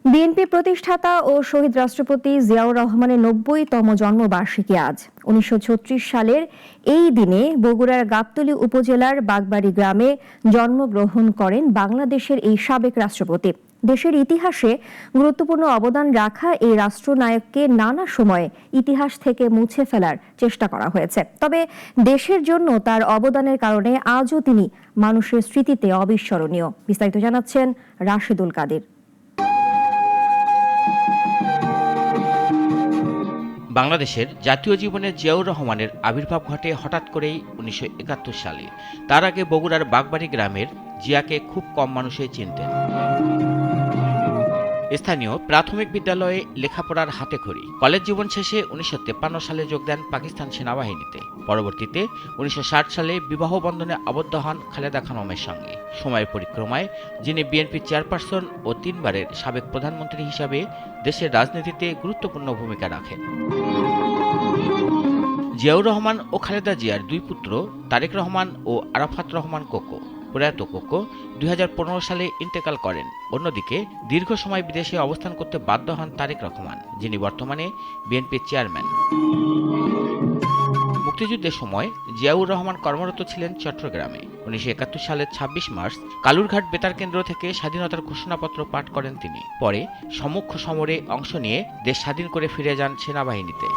BNP প্রতিষ্ঠাতা ও শহীদ রাষ্ট্রপতি জিয়াউর রহমানের ৯০তম জন্মবার্ষিকী আজ। ১৯৩৬ সালের এই দিনে বগুড়ার গাবতলী উপজেলার বাগবাড়ি গ্রামে জন্মগ্রহণ করেন বাংলাদেশের এই সাবেক রাষ্ট্রপতি। দেশের ইতিহাসে গুরুত্বপূর্ণ অবদান রাখা এই রাষ্ট্রনায়ককে নানা সময়ে ইতিহাস থেকে মুছে ফেলার চেষ্টা করা হয়েছে, তবে দেশের জন্য তার অবদানের কারণে আজও তিনি মানুষের স্মৃতিতে অবিস্মরণীয়। বিস্তারিত জানাচ্ছেন রাশেদুল কাদের। বাংলাদেশের জাতীয় জীবনে জিয়াউর রহমানের আবির্ভাব ঘটে হঠাৎ করেই ১৯৭১ সালে। তার আগে বগুড়ার বাগবাড়ি গ্রামের জিয়াকে খুব কম মানুষই চিনতেন। স্থানীয় প্রাথমিক বিদ্যালয়ে লেখাপড়ার হাতেখড়ি। কলেজ জীবন শেষে ১৯৫৩ সালে যোগ দেন পাকিস্তান সেনাবাহিনীতে। পরবর্তীতে ১৯৬০ সালে বিবাহ বন্ধনে আবদ্ধ হন খালেদা খানমের সঙ্গে। সময়ের পরিক্রমায় যিনি বিএনপির চেয়ারপারসন ও ৩ বারের সাবেক প্রধানমন্ত্রী হিসাবে দেশের রাজনীতিতে গুরুত্বপূর্ণ ভূমিকা রাখেন। জিয়াউর রহমান ও খালেদা জিয়ার ২ পুত্র তারেক রহমান ও আরাফাত রহমান কোকো। প্রয়াত কোকো ২০১৫ সালে ইন্তেকাল করেন। অন্যদিকে দীর্ঘ সময় বিদেশে অবস্থান করতে বাধ্য হন তারেক রহমান, যিনি বর্তমানে বিএনপির চেয়ারম্যান। মুক্তিযুদ্ধের সময় জিয়াউর রহমান কর্মরত ছিলেন চট্টগ্রামে। ১৯৭১ সালের ২৬ মার্চ কালুরঘাট বেতার কেন্দ্র থেকে স্বাধীনতার ঘোষণাপত্র পাঠ করেন তিনি। পরে সম্মুখ সমরে অংশ নিয়ে দেশ স্বাধীন করে ফিরে যান সেনাবাহিনীতে।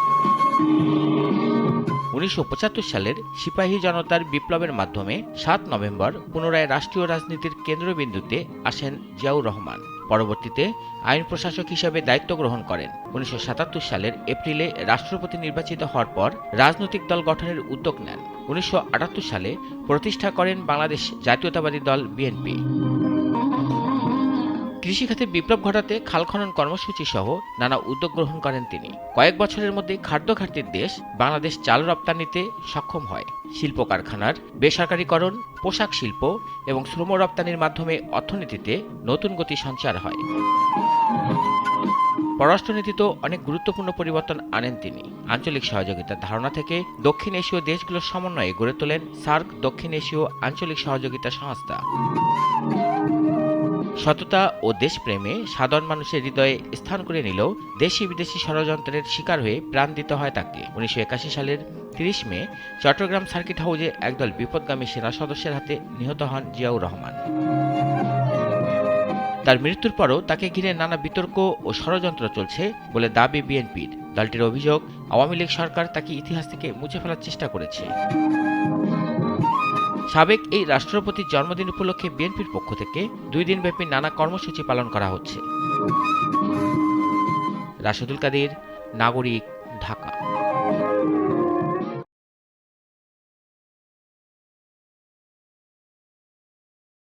১৯৭৫ সালের সিপাহী জনতার বিপ্লবের মাধ্যমে ৭ নভেম্বর পুনরায় রাষ্ট্রীয় রাজনীতির কেন্দ্রবিন্দুতে আসেন জিয়াউর রহমান। পরবর্তীতে আইন প্রশাসক হিসেবে দায়িত্ব গ্রহণ করেন। ১৯৭৭ সালের এপ্রিলে রাষ্ট্রপতি নির্বাচিত হওয়ার পর রাজনৈতিক দল গঠনের উদ্যোগ নেন। ১৯৭৮ সালে প্রতিষ্ঠা করেন বাংলাদেশ জাতীয়তাবাদী দল বিএনপি। কৃষিখাতে বিপ্লব ঘটাতে খাল খনন কর্মসূচি সহ নানা উদ্যোগ গ্রহণ করেন তিনি। কয়েক বছরের মধ্যে খাদ্য ঘাটতির দেশ বাংলাদেশ চাল রপ্তানিতে সক্ষম হয়। শিল্প কারখানার বেসরকারীকরণ, পোশাক শিল্প এবং শ্রম রপ্তানির মাধ্যমে অর্থনীতিতে নতুন গতি সঞ্চার হয়। পররাষ্ট্রনীতিতেও অনেক গুরুত্বপূর্ণ পরিবর্তন আনেন তিনি। আঞ্চলিক সহযোগিতার ধারণা থেকে দক্ষিণ এশীয় দেশগুলোর সমন্বয়ে গড়ে তোলেন সার্ক দক্ষিণ এশীয় আঞ্চলিক সহযোগিতা সংস্থা। সততা ও দেশপ্রেমে সাধারণ মানুষের হৃদয়ে স্থান করে নিলেও দেশি বিদেশি ষড়যন্ত্রের শিকার হয়ে প্রাণ দিতে হয় তাকে। ১৯৮১ সালের ৩০ মে চট্টগ্রাম সার্কিট হাউজে একদল বিপদগামী সেনা সদস্যের হাতে নিহত হন জিয়াউর রহমান। তার মৃত্যুর পরও তাকে ঘিরে নানা বিতর্ক ও ষড়যন্ত্র চলছে বলে দাবি বিএনপির। দলটির অভিযোগ, আওয়ামী লীগ সরকার তাকে ইতিহাস থেকে মুছে ফেলার চেষ্টা করেছে। সাবেক এই রাষ্ট্রপতির জন্মদিন উপলক্ষে বিএনপির পক্ষ থেকে ২ দিনব্যাপী নানা কর্মসূচি পালন করা হচ্ছে। রাশেদুল কাদের, নাগরিক, ঢাকা।